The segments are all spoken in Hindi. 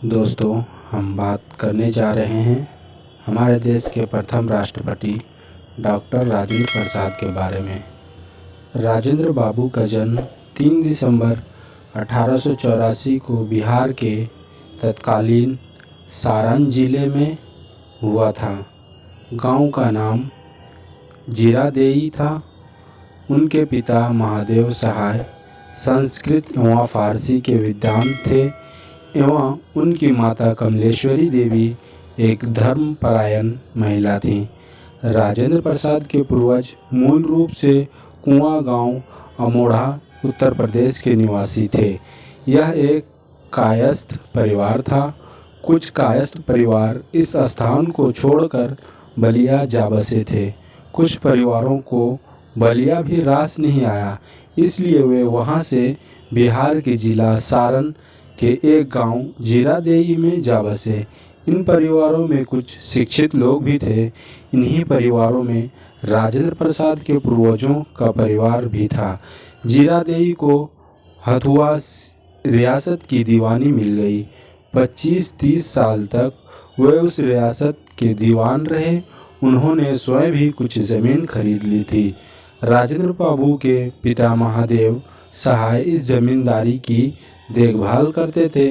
दोस्तों, हम बात करने जा रहे हैं हमारे देश के प्रथम राष्ट्रपति डॉक्टर राजेंद्र प्रसाद के बारे में। राजेंद्र बाबू का जन्म 3 दिसंबर 1884 को बिहार के तत्कालीन सारण जिले में हुआ था। गांव का नाम जीरादेई था। उनके पिता महादेव सहाय संस्कृत एवं फारसी के विद्वान थे एवं उनकी माता कमलेश्वरी देवी एक धर्मपरायण महिला थीं। राजेंद्र प्रसाद के पूर्वज मूल रूप से कुआं गांव अमोढ़ा उत्तर प्रदेश के निवासी थे। यह एक कायस्थ परिवार था। कुछ कायस्थ परिवार इस स्थान को छोड़कर बलिया जा बसे थे। कुछ परिवारों को बलिया भी रास नहीं आया, इसलिए वे वहां से बिहार के जिला सारण के एक गांव जीरादेई में जा बसे। इन परिवारों में कुछ शिक्षित लोग भी थे। इन्हीं परिवारों में राजेंद्र प्रसाद के पूर्वजों का परिवार भी था। जीरादेई को हथुआ रियासत की दीवानी मिल गई। 25-30 साल तक वे उस रियासत के दीवान रहे। उन्होंने स्वयं भी कुछ ज़मीन खरीद ली थी। राजेंद्र बाबू के पिता महादेव सहाय इस जमींदारी की देखभाल करते थे।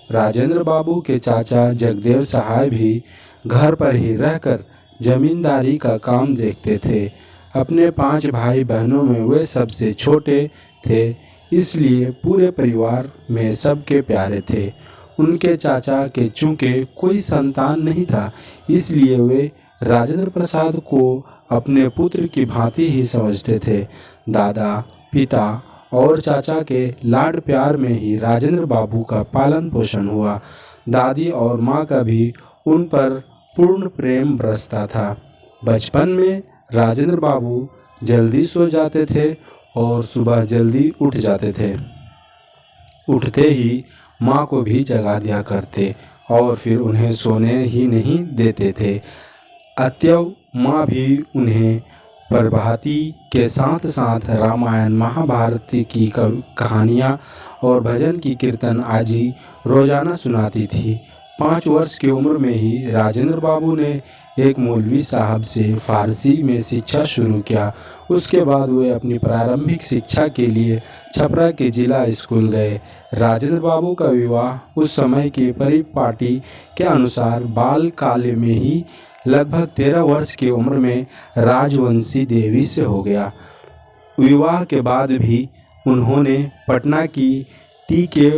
राजेंद्र बाबू के चाचा जगदेव सहाय भी घर पर ही रहकर जमींदारी का काम देखते थे। अपने 5 भाई बहनों में वे सबसे छोटे थे, इसलिए पूरे परिवार में सबके प्यारे थे। उनके चाचा के चूँकि कोई संतान नहीं था, इसलिए वे राजेंद्र प्रसाद को अपने पुत्र की भांति ही समझते थे। दादा, पिता और चाचा के लाड प्यार में ही राजेंद्र बाबू का पालन पोषण हुआ। दादी और माँ का भी उन पर पूर्ण प्रेम बरसता था। बचपन में राजेंद्र बाबू जल्दी सो जाते थे और सुबह जल्दी उठ जाते थे। उठते ही माँ को भी जगा दिया करते और फिर उन्हें सोने ही नहीं देते थे। अतएव माँ भी उन्हें प्रभाती के साथ साथ रामायण महाभारत की कहानियाँ और भजन की कीर्तन आदि रोज़ाना सुनाती थी। 5 वर्ष की उम्र में ही राजेंद्र बाबू ने एक मौलवी साहब से फारसी में शिक्षा शुरू किया। उसके बाद वे अपनी प्रारंभिक शिक्षा के लिए छपरा के जिला स्कूल गए। राजेंद्र बाबू का विवाह उस समय की परिपाटी के अनुसार बाल काल में ही लगभग 13 वर्ष की उम्र में राजवंशी देवी से हो गया। विवाह के बाद भी उन्होंने पटना की टी.के.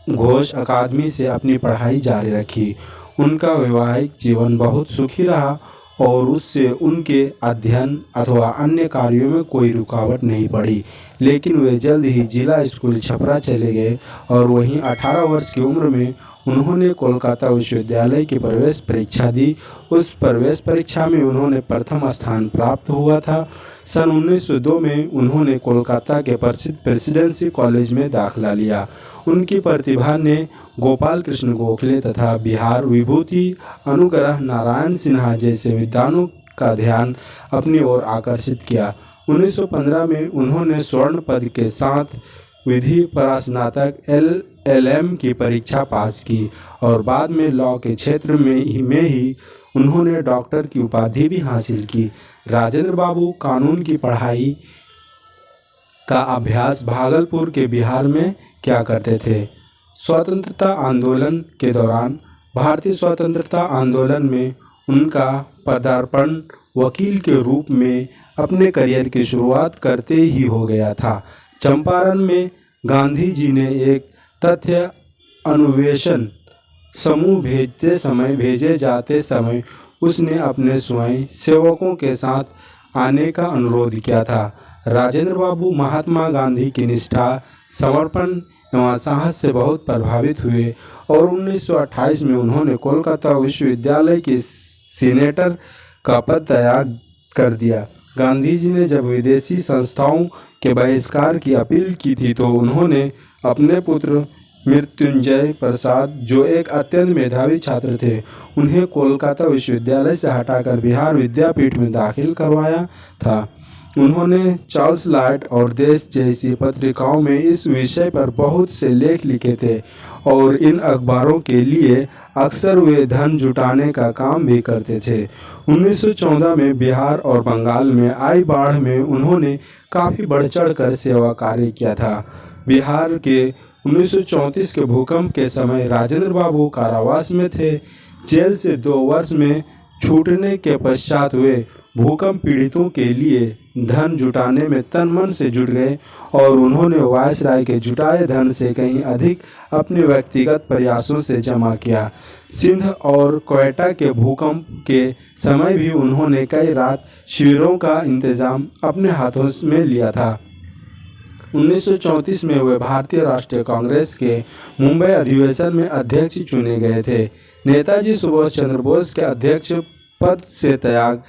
घोष अकादमी से अपनी पढ़ाई जारी रखी। उनका वैवाहिक जीवन बहुत सुखी रहा और उससे उनके अध्ययन अथवा अन्य कार्यों में कोई रुकावट नहीं पड़ी। लेकिन वे जल्द ही जिला स्कूल छपरा चले गए और वहीं 18 वर्ष की उम्र में उन्होंने कोलकाता विश्वविद्यालय की प्रवेश परीक्षा दी। उस प्रवेश परीक्षा में उन्होंने प्रथम स्थान प्राप्त हुआ था। सन 1902 में उन्होंने कोलकाता के प्रसिद्ध प्रेसिडेंसी कॉलेज में दाखिला लिया। उनकी प्रतिभा ने गोपाल कृष्ण गोखले तथा बिहार विभूति अनुग्रह नारायण सिन्हा जैसे विद्वानों का ध्यान अपनी ओर आकर्षित किया। 1915 में उन्होंने स्वर्ण पद के साथ विधि परास्नातक LL.M. की परीक्षा पास की और बाद में लॉ के क्षेत्र में ही उन्होंने डॉक्टर की उपाधि भी हासिल की। राजेंद्र बाबू कानून की पढ़ाई का अभ्यास भागलपुर के बिहार में क्या करते थे। स्वतंत्रता आंदोलन के दौरान भारतीय स्वतंत्रता आंदोलन में उनका पदार्पण वकील के रूप में अपने करियर की शुरुआत करते ही हो गया था। चंपारण में गांधी जी ने एक तथ्य अन्वेषण समूह भेजे जाते समय उसने अपने स्वयं सेवकों के साथ आने का अनुरोध किया था। राजेंद्र बाबू महात्मा गांधी की निष्ठा, समर्पण एवं साहस से बहुत प्रभावित हुए और 1928 में उन्होंने कोलकाता विश्वविद्यालय के सीनेटर का पद त्याग कर दिया। गांधी जी ने जब विदेशी संस्थाओं के बहिष्कार की अपील की थी तो उन्होंने अपने पुत्र मृत्युंजय प्रसाद, जो एक अत्यंत मेधावी छात्र थे, उन्हें कोलकाता विश्वविद्यालय से हटाकर बिहार विद्यापीठ में दाखिल करवाया था। उन्होंने चार्ल्स लाइट और देश जैसी पत्रिकाओं में इस विषय पर बहुत से लेख लिखे थे और इन अखबारों के लिए अक्सर वे धन जुटाने का काम भी करते थे। 1914 में बिहार और बंगाल में आई बाढ़ में उन्होंने काफ़ी बढ़ चढ़ कर सेवा कार्य किया था। बिहार के 1934 के भूकंप के समय राजेंद्र बाबू कारावास में थे। जेल से 2 वर्ष में छूटने के पश्चात वे भूकंप पीड़ितों के लिए धन जुटाने में तन मन से जुट गए और उन्होंने वायसराय के जुटाए धन से कहीं अधिक अपने व्यक्तिगत प्रयासों से जमा किया। सिंध और क्वेटा के भूकंप के समय भी उन्होंने कई रात शिविरों का इंतजाम अपने हाथों में लिया था। 1934 में वे भारतीय राष्ट्रीय कांग्रेस के मुंबई अधिवेशन में अध्यक्ष चुने गए थे। नेताजी सुभाष चंद्र बोस के अध्यक्ष पद से त्याग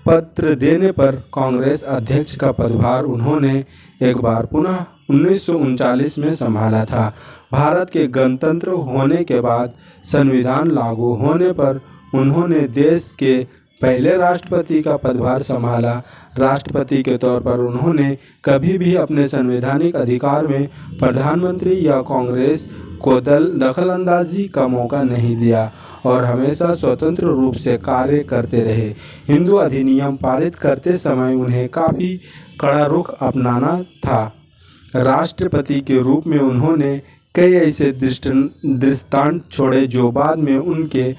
पत्र देने पर कांग्रेस अध्यक्ष का पदभार उन्होंने एक बार पुनः 1939 में संभाला था। भारत के गणतंत्र होने के बाद संविधान लागू होने पर उन्होंने देश के पहले राष्ट्रपति का पदभार संभाला। राष्ट्रपति के तौर पर उन्होंने कभी भी अपने संवैधानिक अधिकार में प्रधानमंत्री या कांग्रेस को दखलंदाजी का मौका नहीं दिया और हमेशा स्वतंत्र रूप से कार्य करते रहे। हिंदू अधिनियम पारित करते समय उन्हें काफ़ी कड़ा रुख अपनाना था। राष्ट्रपति के रूप में उन्होंने कई ऐसे दृष्टांत छोड़े जो बाद में उनके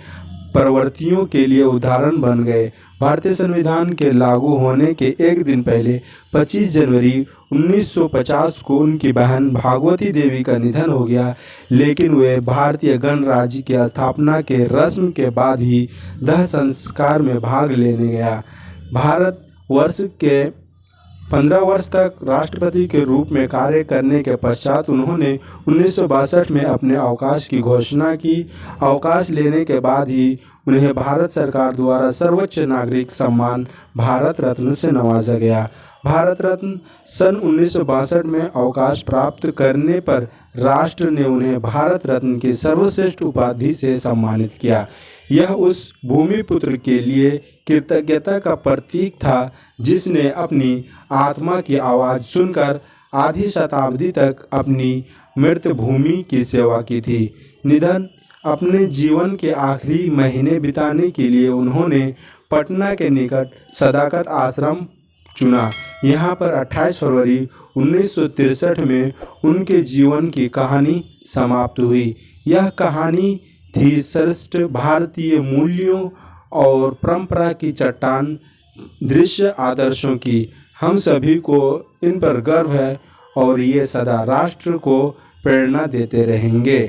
प्रवृत्तियों के लिए उदाहरण बन गए। भारतीय संविधान के लागू होने के एक दिन पहले 25 जनवरी 1950 को उनकी बहन भागवती देवी का निधन हो गया, लेकिन वे भारतीय गणराज्य की स्थापना के रस्म के बाद ही दाह संस्कार में भाग लेने गया। भारत वर्ष के 15 वर्ष तक राष्ट्रपति के रूप में कार्य करने के पश्चात उन्होंने 1962 में अपने अवकाश की घोषणा की। अवकाश लेने के बाद ही उन्हें भारत सरकार द्वारा सर्वोच्च नागरिक सम्मान भारत रत्न से नवाजा गया। भारत रत्न सन 1962 में अवकाश प्राप्त करने पर राष्ट्र ने उन्हें भारत रत्न की सर्वश्रेष्ठ उपाधि से सम्मानित किया। यह उस भूमिपुत्र के लिए कृतज्ञता का प्रतीक था जिसने अपनी आत्मा की आवाज़ सुनकर आधी शताब्दी तक अपनी मृत भूमि की सेवा की थी। निधन अपने जीवन के आखिरी महीने बिताने के लिए उन्होंने पटना के निकट सदाकत आश्रम चुना। यहाँ पर 28 फरवरी 1963 में उनके जीवन की कहानी समाप्त हुई। यह कहानी थी श्रेष्ठ भारतीय मूल्यों और परंपरा की चट्टान, दृश्य आदर्शों की। हम सभी को इन पर गर्व है और ये सदा राष्ट्र को प्रेरणा देते रहेंगे।